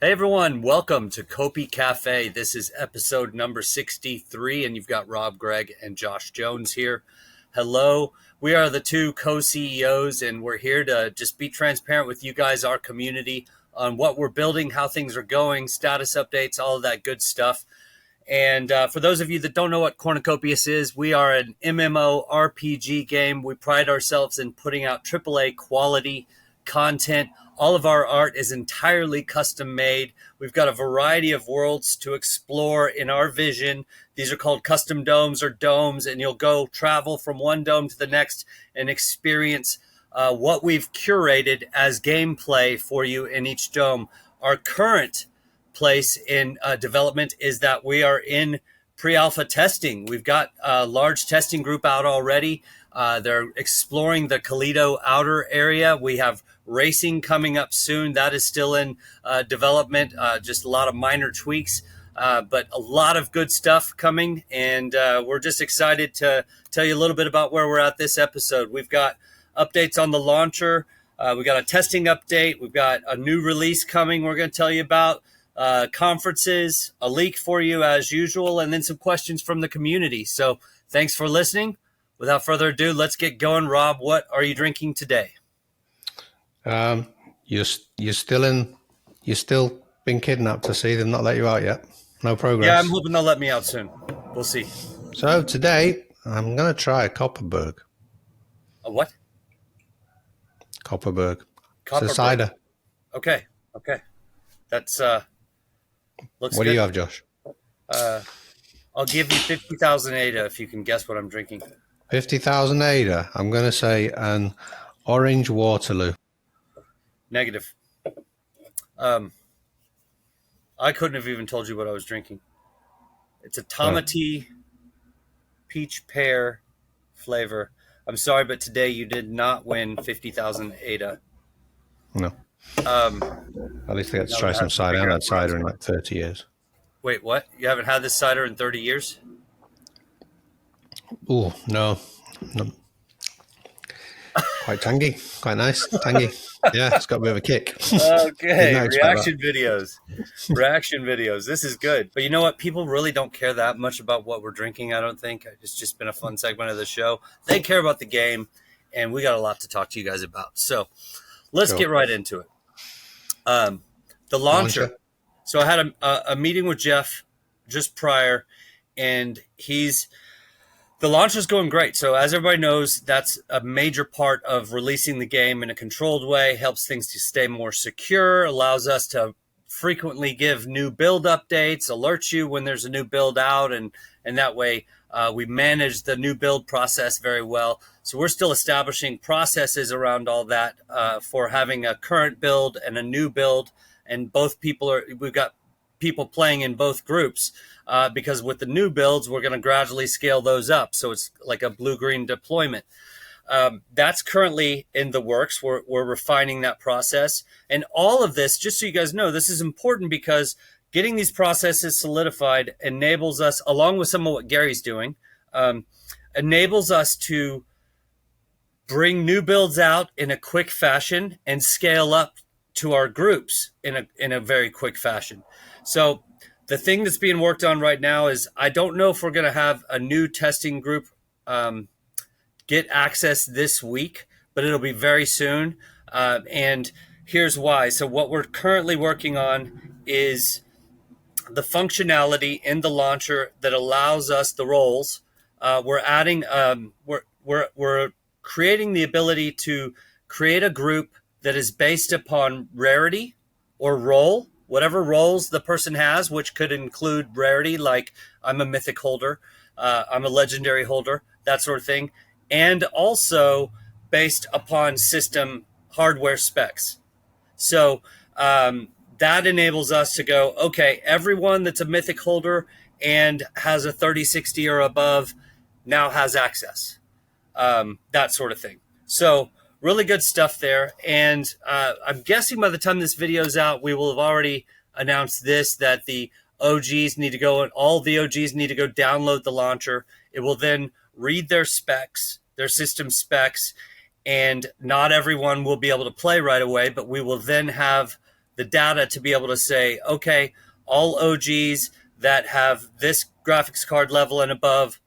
Hey everyone, welcome to Copi Cafe. This is episode number 63, and you've got Rob, Greg, and Josh Jones here. Hello, we are the two co-CEOs, and we're here to just be transparent with you guys, our community, on what we're building, how things are going, status updates, all of that good stuff. And for those of you that don't know what Cornucopias is, we are an MMORPG game. We pride ourselves in putting out AAA quality content. All of our art is entirely custom made. We've got a variety of worlds to explore in our vision. These are called custom domes or domes, and you'll go travel from one dome to the next and experience what we've curated as gameplay for you in each dome. Our current place in development is that we are in pre-alpha testing. We've got a large testing group out already. They're exploring the Toledo outer area. We have racing coming up soon. That is still in development, just a lot of minor tweaks, but a lot of good stuff coming. And we're just excited to tell you a little bit about where we're at this episode. We've got updates on the launcher. We've got a testing update. We've got a new release coming we're going to tell you about. Conferences, a leak for you as usual, and then some questions from the community. So thanks for listening. Without further ado, let's get going. Rob, what are you drinking today? You're still been kidnapped to see them not let you out yet. No progress. Yeah, I'm hoping they'll let me out soon. We'll see. So today I'm going to try a Copperberg. A what? Copperberg. It's a cider. Okay. That's looks What good. do you have, Josh? I'll give you 50,000 ADA if you can guess what I'm drinking. 50,000 ADA. I'm going to say an orange Waterloo. Negative. I couldn't have even told you what I was drinking. It's a Tamati peach pear flavor. I'm sorry, but today you did not win 50,000 ADA. No. At least I get to try some cider. I haven't had cider in like 30 years. Wait, what? You haven't had this cider in 30 years? Oh, no. Quite tangy. Quite nice. Tangy. Yeah, it's got a bit of a kick. Okay, reaction videos. This is good. But you know what? People really don't care that much about what we're drinking, I don't think. It's just been a fun segment of the show. They care about the game, and we got a lot to talk to you guys about. So let's get right into it. The launcher. So I had a meeting with Jeff just prior, and the launcher's going great. So as everybody knows, that's a major part of releasing the game in a controlled way, helps things to stay more secure, allows us to frequently give new build updates, alert you when there's a new build out, and that way we manage the new build process very well. So we're still establishing processes around all that for having a current build and a new build, and we've got people playing in both groups because with the new builds, we're going to gradually scale those up. So it's like a blue-green deployment. That's currently in the works. We're refining that process. And all of this, just so you guys know, this is important because getting these processes solidified enables us, along with some of what Gary's doing, enables us to bring new builds out in a quick fashion and scale up to our groups in a very quick fashion. So the thing that's being worked on right now is I don't know if we're going to have a new testing group get access this week, but it'll be very soon. And here's why. So what we're currently working on is the functionality in the launcher that allows us the roles. We're adding, we're creating the ability to create a group that is based upon rarity or role, whatever roles the person has, which could include rarity, like I'm a mythic holder, I'm a legendary holder, that sort of thing, and also based upon system hardware specs. So that enables us to go, okay, everyone that's a mythic holder and has a 3060 or above now has access, that sort of thing. So really good stuff there. And I'm guessing by the time this video's out, we will have already announced that the OGs need to go, and all the OGs need to go download the launcher. It will then read their specs, their system specs, and not everyone will be able to play right away, but we will then have the data to be able to say, okay, all OGs that have this graphics card level and above,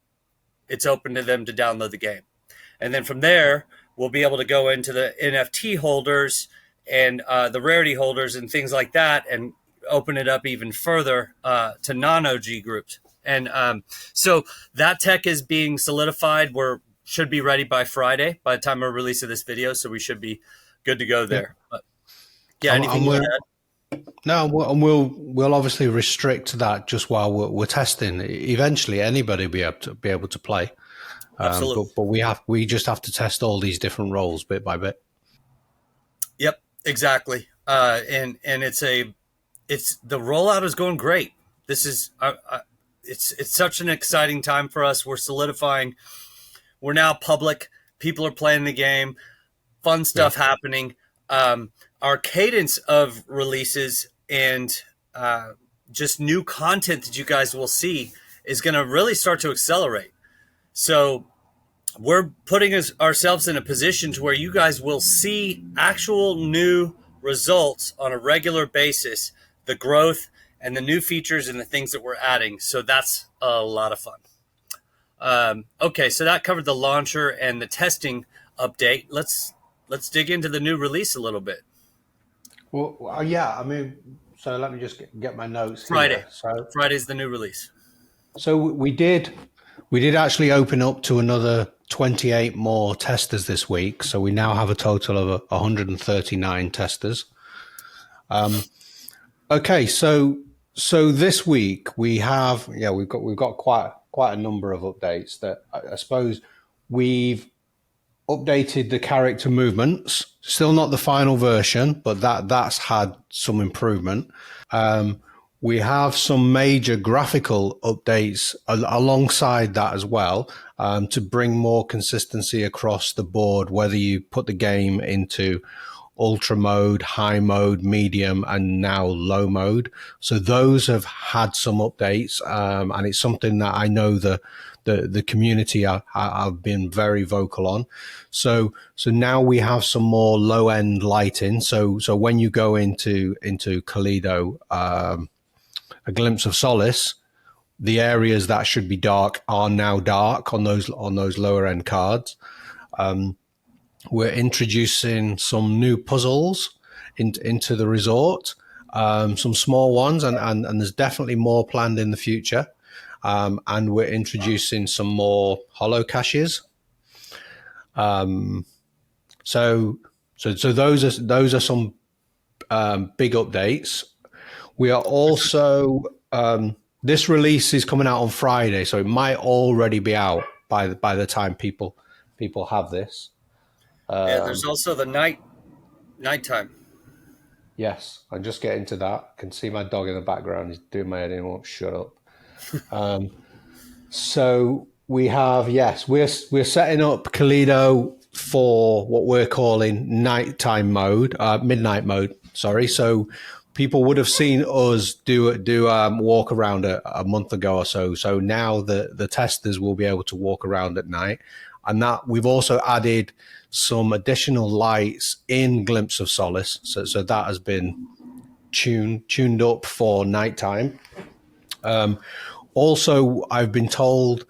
it's open to them to download the game. And then from there, we'll be able to go into the NFT holders and the rarity holders and things like that, and open it up even further to non-OG groups. And so that tech is being solidified. Should be ready by Friday, by the time of release of this video. So we should be good to go there. Yeah. But yeah, anything you want to add? No, and we'll obviously restrict that just while we're testing. Eventually, anybody will be able to play. Absolutely. But we just have to test all these different roles bit by bit. Yep, exactly. And it's the rollout is going great. This is it's such an exciting time for us. We're solidifying. We're now public. People are playing the game. Fun stuff happening. Our cadence of releases and just new content that you guys will see is going to really start to accelerate. So we're putting ourselves in a position to where you guys will see actual new results on a regular basis, the growth and the new features and the things that we're adding. So that's a lot of fun. Okay, so that covered the launcher and the testing update. Let's dig into the new release a little bit. Well, yeah, I mean, so let me just get my notes. Friday. Here. So Friday's the new release. So we did actually open up to another 28 more testers this week. So we now have a total of 139 testers. Okay, so this week we've got quite a number of updates that I suppose we've updated the character movements. Still not the final version, but that's had some improvement. We have some major graphical updates alongside that as well, to bring more consistency across the board, whether you put the game into ultra mode, high mode, medium, and now low mode. So those have had some updates, and it's something that I know the community have been very vocal on. So now we have some more low end lighting. So when you go into Kalido, A Glimpse of Solace, the areas that should be dark are now dark on those lower end cards. We're introducing some new puzzles into the resort, some small ones, and there's definitely more planned in the future. And we're introducing some more holo caches. So those are some big updates. We are also this release is coming out on Friday, so it might already be out by the time people have this. There's also the nighttime. Yes, I'll just get into that. I can see my dog in the background. He's doing my head in. Won't shut up. So we have, we're setting up Kalido for what we're calling nighttime mode, midnight mode. Sorry. So people would have seen us do walk around a month ago or so. So now the testers will be able to walk around at night, and that we've also added some additional lights in Glimpse of Solace. So that has been tuned up for nighttime. Also, I've been told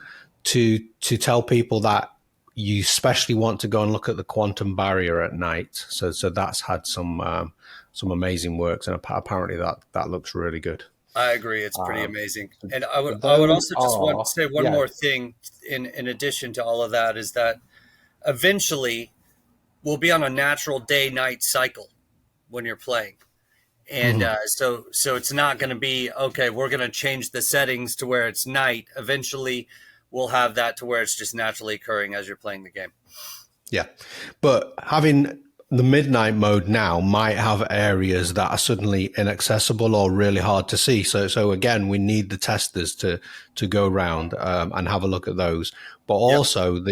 to tell people that you especially want to go and look at the quantum barrier at night. So that's had some amazing works, and apparently that looks really good. I agree, it's pretty amazing. And I would also just want to say one more thing in addition to all of that, is that eventually we'll be on a natural day-night cycle when you're playing. And so it's not going to be, okay, we're going to change the settings to where it's night. Eventually, we'll have that to where it's just naturally occurring as you're playing the game. Yeah. But having the midnight mode now might have areas that are suddenly inaccessible or really hard to see. So again, we need the testers to go around and have a look at those. But also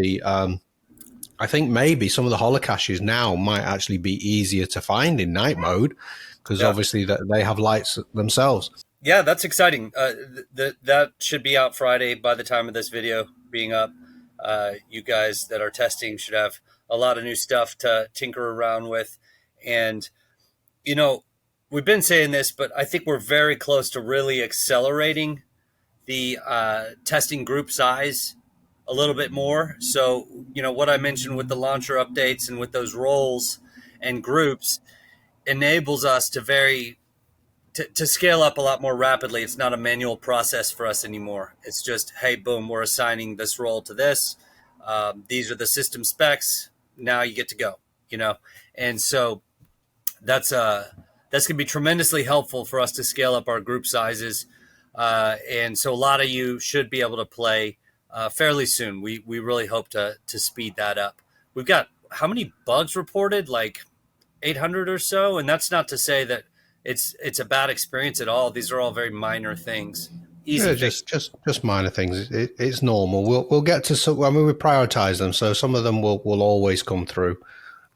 I think maybe some of the holocaches now might actually be easier to find in night mode, because obviously they have lights themselves. Yeah, that's exciting. That should be out Friday by the time of this video being up. You guys that are testing should have a lot of new stuff to tinker around with. And, we've been saying this, but I think we're very close to really accelerating the testing group size a little bit more. So, what I mentioned with the launcher updates and with those roles and groups enables us to scale up a lot more rapidly. It's not a manual process for us anymore. It's just, hey, boom, we're assigning this role to this. These are the system specs. Now you get to go, And so that's going to be tremendously helpful for us to scale up our group sizes. And so a lot of you should be able to play fairly soon. We really hope to speed that up. We've got how many bugs reported? Like 800 or so. And that's not to say that it's a bad experience at all. These are all very minor things. Easy. Yeah, just minor things. It's normal. We'll get to some. I mean, we prioritize them, so some of them will always come through.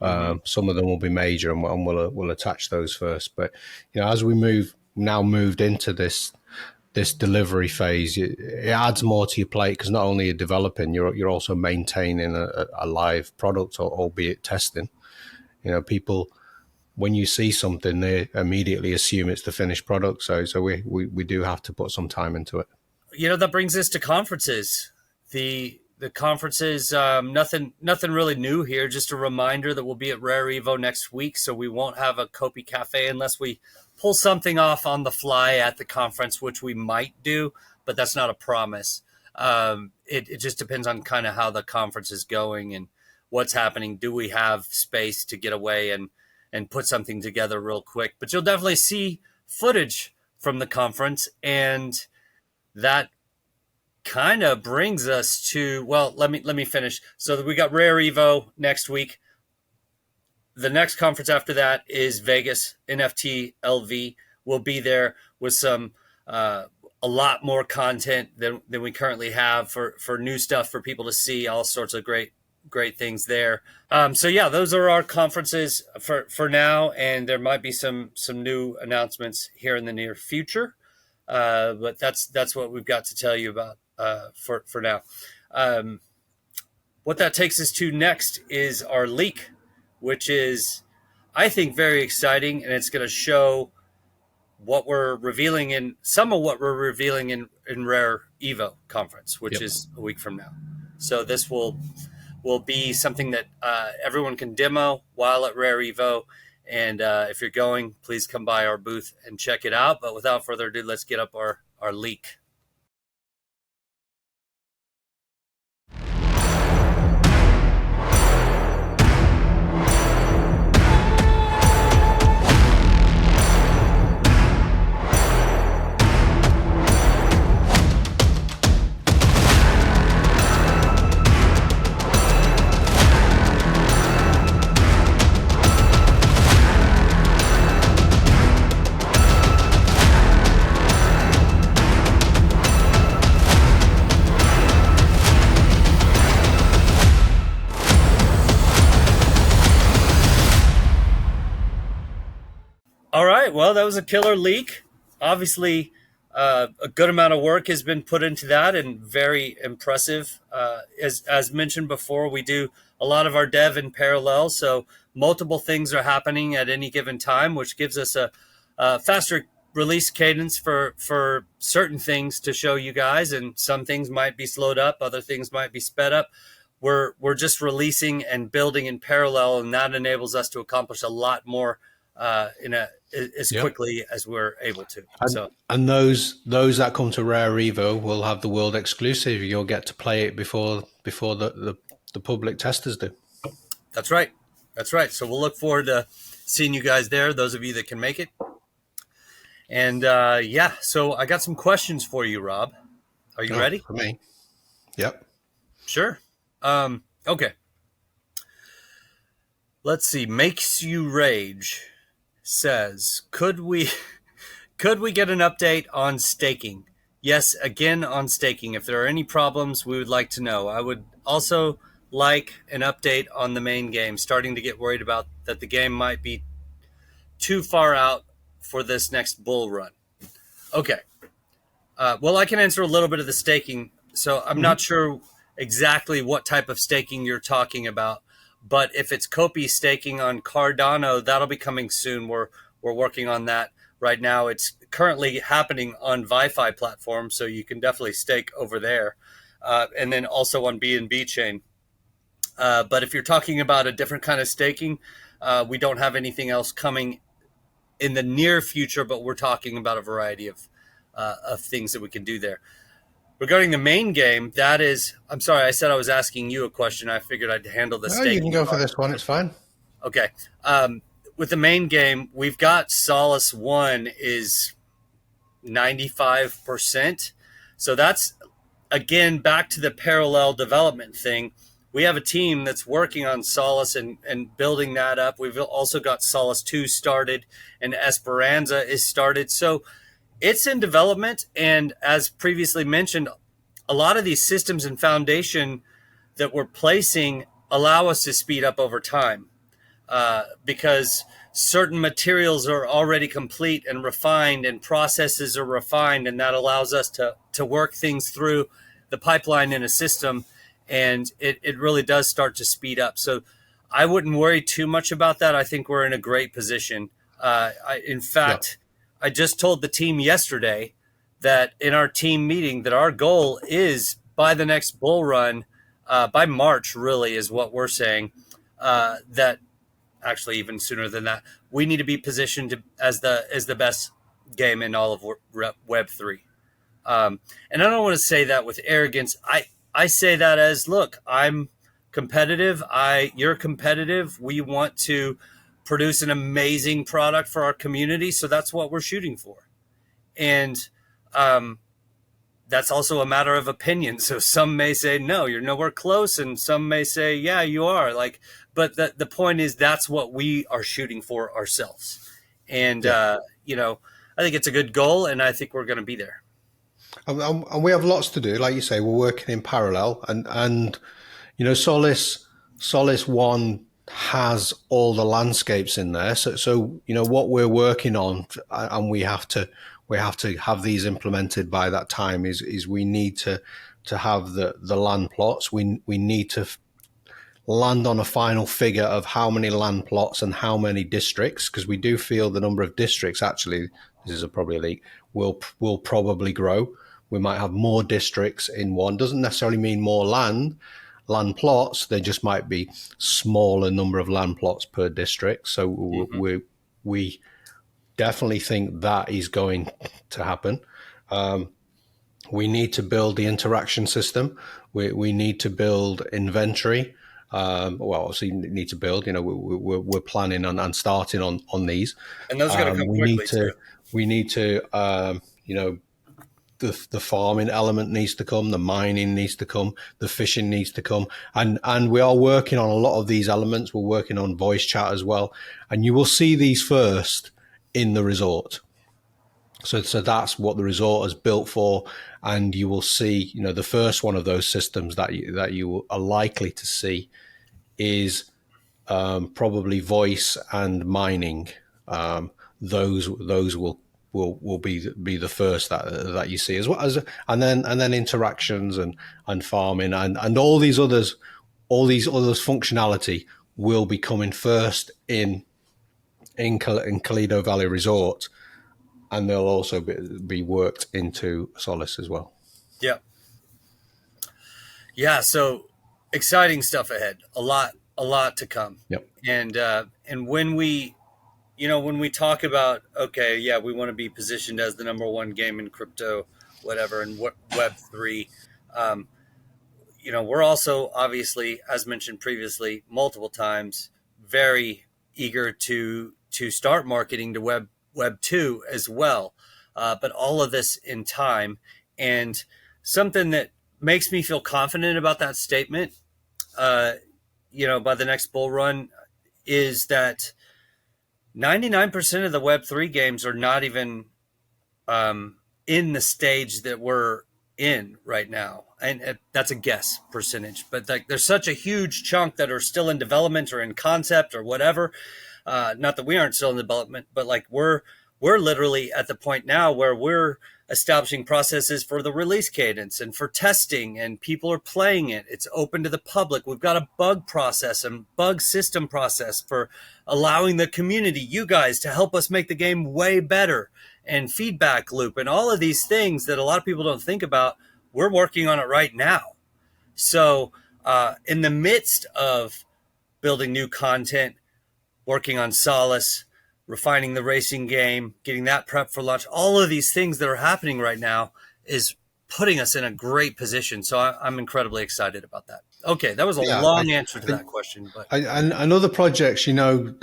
Some of them will be major, and we'll attach those first. But as we moved into this delivery phase, it adds more to your plate, because not only you're developing, you're also maintaining a live product, or albeit testing. People, when you see something, they immediately assume it's the finished product. So we do have to put some time into it. That brings us to conferences. The conferences, nothing really new here. Just a reminder that we'll be at Rare Evo next week, so we won't have a Copi Cafe unless we pull something off on the fly at the conference, which we might do, but that's not a promise. It just depends on kind of how the conference is going and what's happening. Do we have space to get away and put something together real quick? But you'll definitely see footage from the conference, and that kind of brings us to, well, let me finish. So we got Rare Evo next week. The next conference after that is Vegas NFT LV. We'll be there with some a lot more content than we currently have for new stuff for people to see. All sorts of great things there. So yeah, those are our conferences for now, and there might be some new announcements here in the near future. But that's what we've got to tell you about for now. What that takes us to next is our leak, which is, I think, very exciting, and it's going to show what we're revealing in Rare Evo conference, which is a week from now. So this will be something that everyone can demo while at Rare Evo. And if you're going, please come by our booth and check it out. But without further ado, let's get up our leak. All right, well, that was a killer leak. Obviously, a good amount of work has been put into that, and very impressive. As mentioned before, we do a lot of our dev in parallel, so multiple things are happening at any given time, which gives us a faster release cadence for certain things to show you guys, and some things might be slowed up, other things might be sped up. We're just releasing and building in parallel, and that enables us to accomplish a lot more as quickly as we're able to. And those that come to Rare Evo will have the world exclusive. You'll get to play it before the public testers do. That's right. So we'll look forward to seeing you guys there, those of you that can make it. And so I got some questions for you, Rob. Are you ready? For me? Yep. Sure. Okay. Let's see. Makes You Rage says, could we get an update on staking? Yes, again on staking. If there are any problems, we would like to know. I would also like an update on the main game. Starting to get worried about that the game might be too far out for this next bull run. Okay. Well, I can answer a little bit of the staking. So I'm not sure exactly what type of staking you're talking about. But if it's Copi staking on Cardano, that'll be coming soon. We're we're working on that right now. It's currently happening on Wi-Fi platforms, so you can definitely stake over there, and then also on BNB chain. But if you're talking about a different kind of staking, we don't have anything else coming in the near future, but we're talking about a variety of things that we can do there. Regarding the main game, that is, I'm sorry, I said I was asking you a question. I figured I'd handle the staking. You can go for this one. It's fine. Okay. With the main game, we've got Solace 1 is 95%. So that's, again, back to the parallel development thing. We have a team that's working on Solace and building that up. We've also got Solace 2 started, and Esperanza is started. So it's in development. And as previously mentioned, a lot of these systems and foundation that we're placing allow us to speed up over time, because certain materials are already complete and refined, and processes are refined, and that allows us to work things through the pipeline in a system, and it really does start to speed up. So I wouldn't worry too much about that. I think we're in a great position. In fact, I just told the team yesterday that in our team meeting that our goal is by the next bull run, by March really is what we're saying, that actually even sooner than that, we need to be positioned as the best game in all of Web3. And I don't want to say that with arrogance. I say that as, look, I'm competitive. You're competitive. We want to produce an amazing product for our community. So that's what we're shooting for. And that's also a matter of opinion. So some may say, no, you're nowhere close. And some may say, yeah, you are. But the point is, that's what we are shooting for ourselves. And, I think it's a good goal, and I think we're going to be there. And we have lots to do. Like you say, we're working in parallel. And Solace 1 has all the landscapes in there. So what we're working on, and we have to have these implemented by that time, is we need to have the land plots. We need to land on a final figure of how many land plots and how many districts, because we do feel the number of districts, actually, this is probably a leak, will probably grow. We might have more districts in one. Doesn't necessarily mean more land plots. There just might be smaller number of land plots per district. So we definitely think that is going to happen. We need to build the interaction system. We need to build inventory. Obviously need to build. We're planning on starting on these. And those are going to come quickly too. We need to the farming element needs to come, the mining needs to come, the fishing needs to come, and we are working on a lot of these elements. We're working on voice chat as well, and you will see these first in the resort. So that's what the resort is built for, and you will see, the first one of those systems that you are likely to see is probably voice and mining. Those will be the first that you see, as well as and then interactions and farming and all these others functionality will be coming first in Kalido Valley Resort, and they'll also be worked into Solace as well. Yeah. So exciting stuff ahead. A lot to come. Yep. And when we talk about, okay, yeah, we want to be positioned as the number one game in crypto, whatever, and Web3, we're also obviously, as mentioned previously, multiple times, very eager to start marketing to Web 2 as well. But all of this in time. And something that makes me feel confident about that statement, by the next bull run, is that 99% of the Web3 games are not even in the stage that we're in right now. And that's a guess percentage, but there's such a huge chunk that are still in development or in concept or whatever. Not that we aren't still in development, but we're literally at the point now where we're establishing processes for the release cadence and for testing, and people are playing it. It's open to the public. We've got a bug process and bug system process for allowing the community, you guys, to help us make the game way better, and feedback loop and all of these things that a lot of people don't think about. We're working on it right now. So in the midst of building new content, working on Solace, refining the racing game, getting that prep for launch, all of these things that are happening right now is putting us in a great position. So I'm incredibly excited about that. Okay, that was a long answer to that question. But and other projects, you know,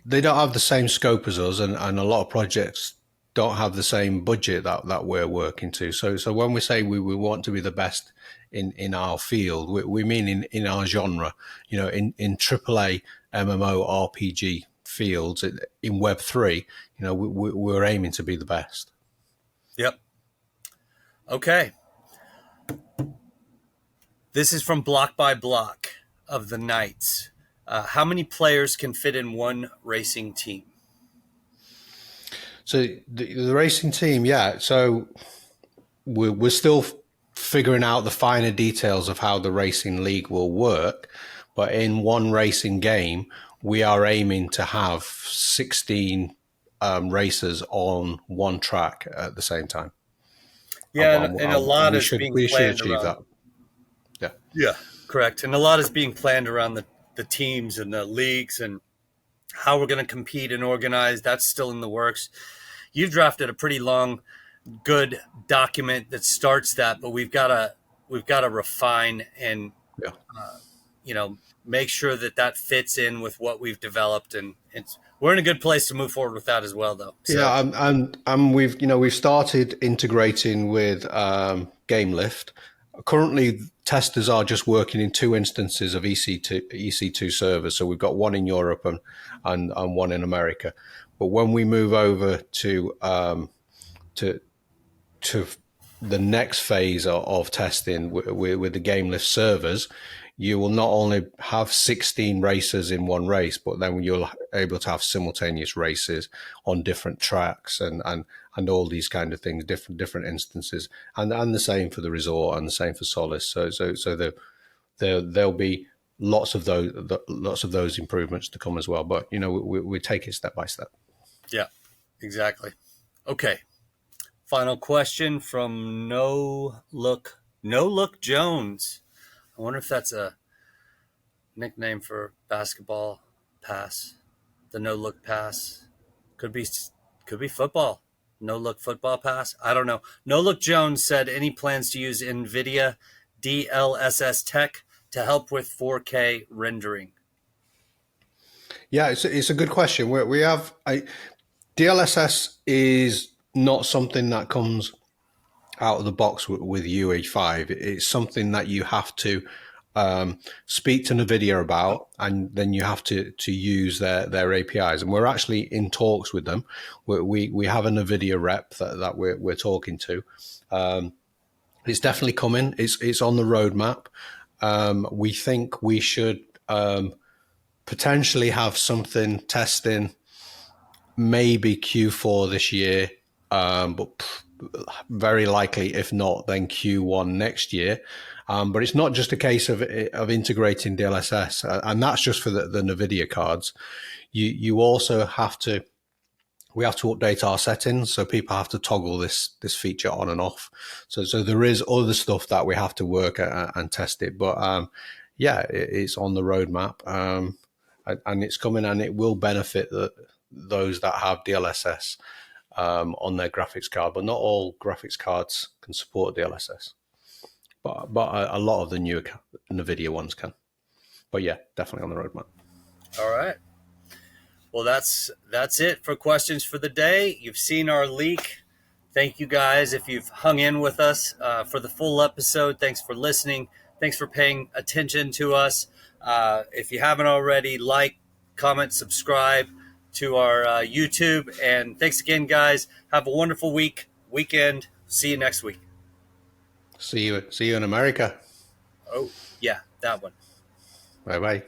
they don't have the same scope as us, and a lot of projects don't have the same budget that we're working to. So when we say we want to be the best in our field, we mean in our genre, you know, in AAA MMORPG fields, in Web3, you know, we're aiming to be the best. Yep. Okay. This is from Block by Block of the Knights. How many players can fit in one racing team? So the racing team, yeah. So we're still figuring out the finer details of how the racing league will work. But in one racing game, we are aiming to have 16 racers on one track at the same time. Yeah, and a lot is being planned around that. Yeah, correct. And a lot is being planned around the teams and the leagues and how we're going to compete and organize. That's still in the works. You've drafted a pretty long, good document that starts that, but we've got to refine and you know, make sure that fits in with what we've developed, and we're in a good place to move forward with that as well, though. So. Yeah, and we've started integrating with GameLift. Currently, testers are just working in 2 instances of EC2 servers. So we've got one in Europe and one in America. But when we move over to the next phase of testing with the GameLift servers, you will not only have 16 racers in one race, but then you'll able to have simultaneous races on different tracks and all these kind of things, different instances, and the same for the resort and the same for Solace. So there'll be lots of those improvements to come as well. But you know, we take it step by step. Yeah, exactly. Okay. Final question from No Look Jones. I wonder if that's a nickname for basketball pass. The No Look pass could be football. No Look football pass. I don't know. No Look Jones said, any plans to use NVIDIA DLSS tech to help with 4K rendering? Yeah, it's a good question. We have DLSS is not something that comes out of the box with UE5. It's something that you have to speak to NVIDIA about, and then you have to use their APIs. And we're actually in talks with them. We have a NVIDIA rep that we're talking to. It's definitely coming. It's on the roadmap. We think we should potentially have something testing maybe Q4 this year, but very likely, if not, then Q1 next year. But it's not just a case of integrating DLSS, and that's just for the NVIDIA cards. You also have to, we have to update our settings, so people have to toggle this feature on and off. So there is other stuff that we have to work at and test it. But yeah, it's on the roadmap, and it's coming, and it will benefit those that have DLSS on their graphics card. But not all graphics cards can support DLSS. But a lot of the newer NVIDIA ones can. But yeah, definitely on the roadmap. All right. Well, that's it for questions for the day. You've seen our leak. Thank you guys if you've hung in with us for the full episode. Thanks for listening. Thanks for paying attention to us. If you haven't already, like, comment, subscribe to our YouTube. And thanks again, guys. Have a wonderful weekend. See you next week. See you in America. Oh, yeah, that one. Bye-bye.